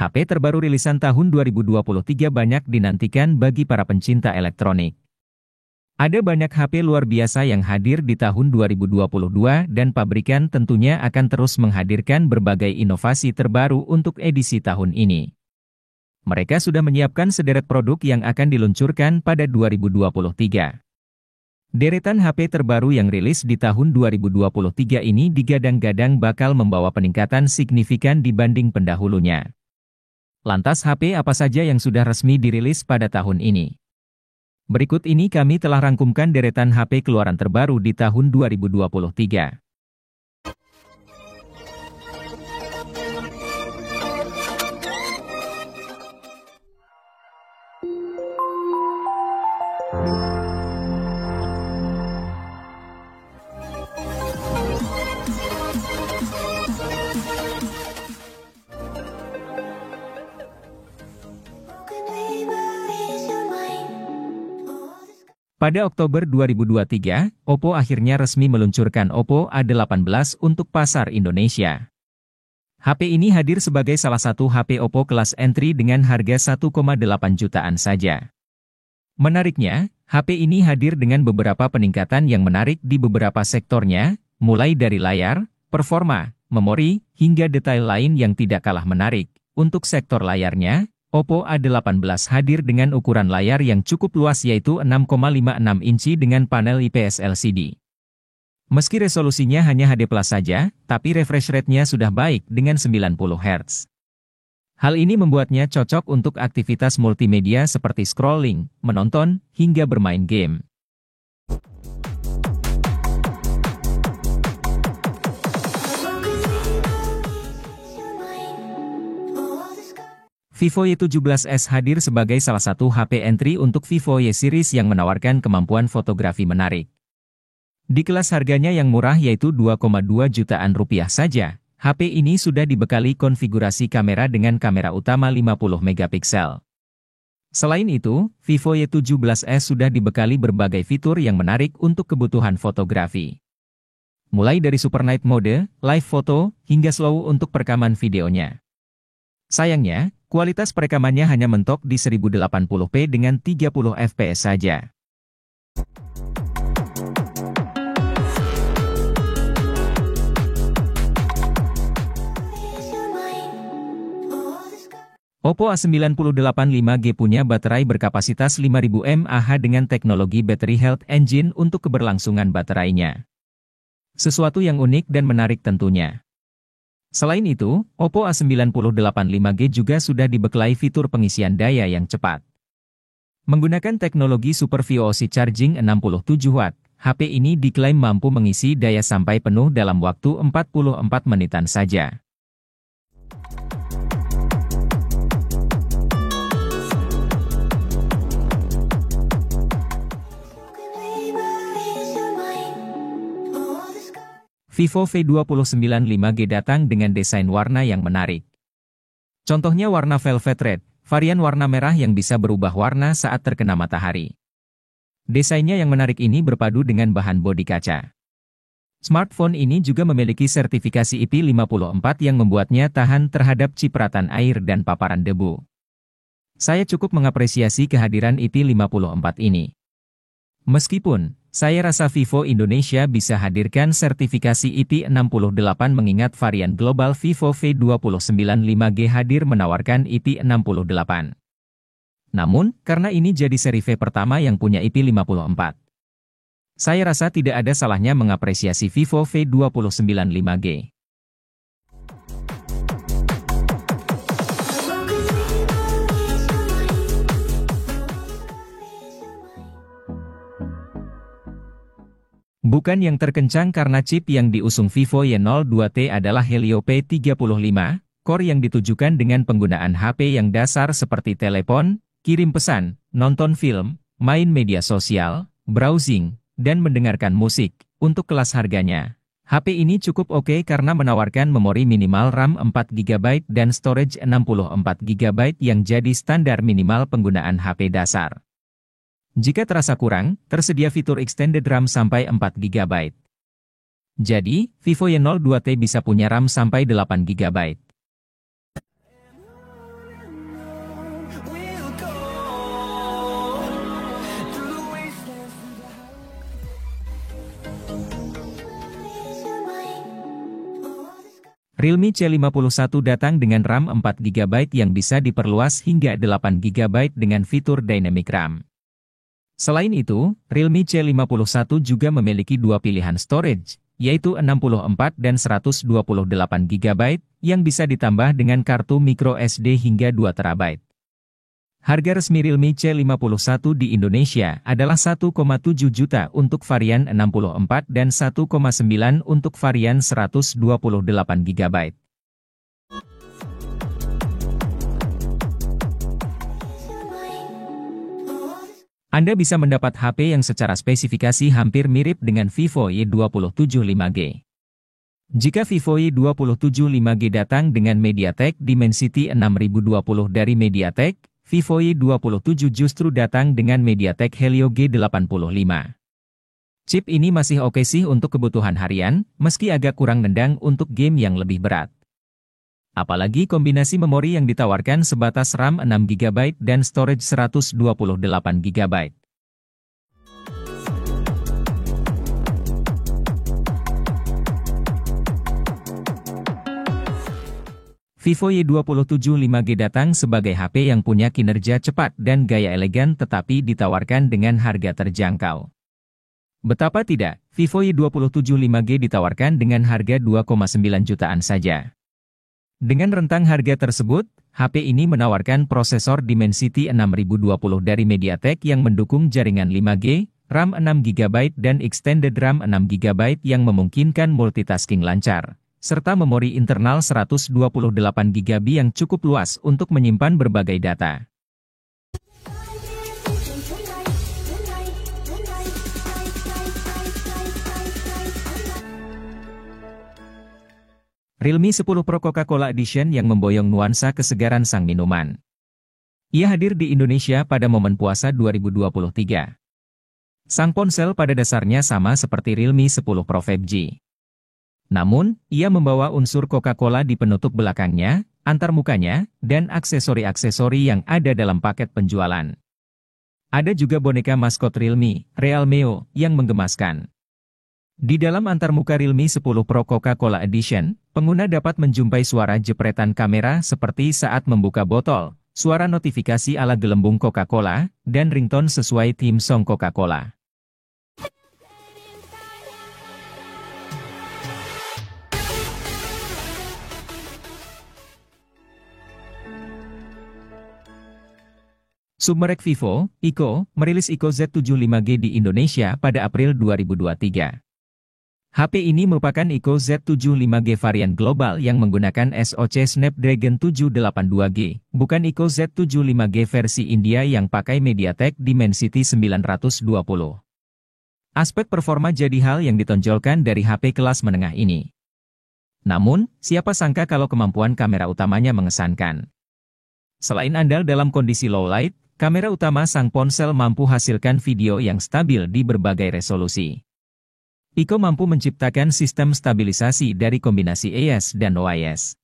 HP terbaru rilisan tahun 2023 banyak dinantikan bagi para pencinta elektronik. Ada banyak HP luar biasa yang hadir di tahun 2022 dan pabrikan tentunya akan terus menghadirkan berbagai inovasi terbaru untuk edisi tahun ini. Mereka sudah menyiapkan sederet produk yang akan diluncurkan pada 2023. Deretan HP terbaru yang rilis di tahun 2023 ini digadang-gadang bakal membawa peningkatan signifikan dibanding pendahulunya. Lantas HP apa saja yang sudah resmi dirilis pada tahun ini? Berikut ini kami telah rangkumkan deretan HP keluaran terbaru di tahun 2023. Pada Oktober 2023, Oppo akhirnya resmi meluncurkan Oppo A18 untuk pasar Indonesia. HP ini hadir sebagai salah satu HP Oppo kelas entry dengan harga 1,8 jutaan saja. Menariknya, HP ini hadir dengan beberapa peningkatan yang menarik di beberapa sektornya, mulai dari layar, performa, memori, hingga detail lain yang tidak kalah menarik. Untuk sektor layarnya, Oppo A18 hadir dengan ukuran layar yang cukup luas yaitu 6,56 inci dengan panel IPS LCD. Meski resolusinya hanya HD+ saja, tapi refresh rate-nya sudah baik dengan 90 Hz. Hal ini membuatnya cocok untuk aktivitas multimedia seperti scrolling, menonton, hingga bermain game. Vivo Y17s hadir sebagai salah satu HP entry untuk Vivo Y series yang menawarkan kemampuan fotografi menarik. Di kelas harganya yang murah yaitu 2,2 jutaan rupiah saja, HP ini sudah dibekali konfigurasi kamera dengan kamera utama 50 megapiksel. Selain itu, Vivo Y17s sudah dibekali berbagai fitur yang menarik untuk kebutuhan fotografi. Mulai dari Super Night Mode, Live Photo, hingga Slow untuk perekaman videonya. Sayangnya, kualitas perekamannya hanya mentok di 1080p dengan 30 fps saja. Oppo A9085 5G punya baterai berkapasitas 5000 mAh dengan teknologi Battery Health Engine untuk keberlangsungan baterainya. Sesuatu yang unik dan menarik tentunya. Selain itu, Oppo A9085 5G juga sudah dibekali fitur pengisian daya yang cepat. Menggunakan teknologi Super VOC Charging 67 Watt, HP ini diklaim mampu mengisi daya sampai penuh dalam waktu 44 menitan saja. Vivo V29 5G datang dengan desain warna yang menarik. Contohnya warna Velvet Red, varian warna merah yang bisa berubah warna saat terkena matahari. Desainnya yang menarik ini berpadu dengan bahan bodi kaca. Smartphone ini juga memiliki sertifikasi IP54 yang membuatnya tahan terhadap cipratan air dan paparan debu. Saya cukup mengapresiasi kehadiran IP54 ini. Meskipun, saya rasa Vivo Indonesia bisa hadirkan sertifikasi IP68 mengingat varian global Vivo V29 5G hadir menawarkan IP68. Namun, karena ini jadi seri V pertama yang punya IP54. Saya rasa tidak ada salahnya mengapresiasi Vivo V29 5G. Bukan yang terkencang karena chip yang diusung Vivo Y02T adalah Helio P35, core yang ditujukan dengan penggunaan HP yang dasar seperti telepon, kirim pesan, nonton film, main media sosial, browsing, dan mendengarkan musik. Untuk kelas harganya, HP ini cukup oke karena menawarkan memori minimal RAM 4GB dan storage 64GB yang jadi standar minimal penggunaan HP dasar. Jika terasa kurang, tersedia fitur extended RAM sampai 4GB. Jadi, Vivo Y02T bisa punya RAM sampai 8GB. Realme C51 datang dengan RAM 4GB yang bisa diperluas hingga 8GB dengan fitur Dynamic RAM. Selain itu, Realme C51 juga memiliki dua pilihan storage, yaitu 64 dan 128GB, yang bisa ditambah dengan kartu microSD hingga 2TB. Harga resmi Realme C51 di Indonesia adalah 1,7 juta untuk varian 64 dan 1,9 untuk varian 128GB. Anda bisa mendapat HP yang secara spesifikasi hampir mirip dengan Vivo Y27 5G. Jika Vivo Y27 5G datang dengan MediaTek Dimensity 6020 dari MediaTek, Vivo Y27 justru datang dengan MediaTek Helio G85. Chip ini masih oke sih untuk kebutuhan harian, meski agak kurang nendang untuk game yang lebih berat. Apalagi kombinasi memori yang ditawarkan sebatas RAM 6GB dan storage 128GB. Vivo Y27 5G datang sebagai HP yang punya kinerja cepat dan gaya elegan tetapi ditawarkan dengan harga terjangkau. Betapa tidak, Vivo Y27 5G ditawarkan dengan harga 2,9 jutaan saja. Dengan rentang harga tersebut, HP ini menawarkan prosesor Dimensity 6020 dari MediaTek yang mendukung jaringan 5G, RAM 6GB dan Extended RAM 6GB yang memungkinkan multitasking lancar, serta memori internal 128GB yang cukup luas untuk menyimpan berbagai data. Realme 10 Pro Coca-Cola Edition yang memboyong nuansa kesegaran sang minuman. Ia hadir di Indonesia pada momen puasa 2023. Sang ponsel pada dasarnya sama seperti Realme 10 Pro 5G. Namun, ia membawa unsur Coca-Cola di penutup belakangnya, antarmukanya, dan aksesori-aksesori yang ada dalam paket penjualan. Ada juga boneka maskot Realme, Realmeo, yang menggemaskan. Di dalam antarmuka Realme 10 Pro Coca-Cola Edition, pengguna dapat menjumpai suara jepretan kamera seperti saat membuka botol, suara notifikasi ala gelembung Coca-Cola, dan ringtone sesuai theme song Coca-Cola. Submerek Vivo, Ico, merilis Ico Z7 5G di Indonesia pada April 2023. HP ini merupakan Ico Z7 5G varian global yang menggunakan SoC Snapdragon 782G, bukan Ico Z7 5G versi India yang pakai MediaTek Dimensity 920. Aspek performa jadi hal yang ditonjolkan dari HP kelas menengah ini. Namun, siapa sangka kalau kemampuan kamera utamanya mengesankan. Selain andal dalam kondisi low light, kamera utama sang ponsel mampu hasilkan video yang stabil di berbagai resolusi. Ico mampu menciptakan sistem stabilisasi dari kombinasi AIS dan OIS.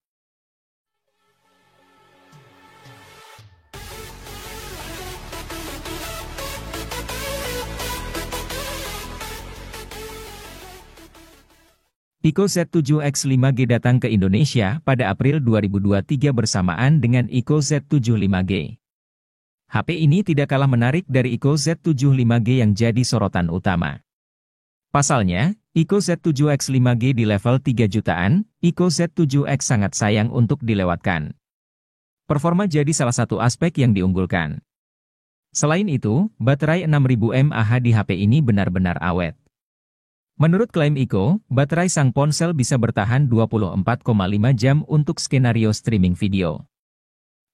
Ico Z7X 5G datang ke Indonesia pada April 2023 bersamaan dengan Ico Z7 5G. HP ini tidak kalah menarik dari Ico Z7 5G yang jadi sorotan utama. Pasalnya, Ico Z7X 5G di level 3 jutaan, Ico Z7X sangat sayang untuk dilewatkan. Performa jadi salah satu aspek yang diunggulkan. Selain itu, baterai 6000 mAh di HP ini benar-benar awet. Menurut klaim Ico, baterai sang ponsel bisa bertahan 24,5 jam untuk skenario streaming video.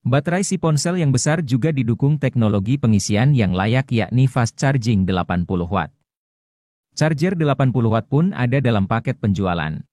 Baterai si ponsel yang besar juga didukung teknologi pengisian yang layak yakni fast charging 80 watt. Charger 80 watt pun ada dalam paket penjualan.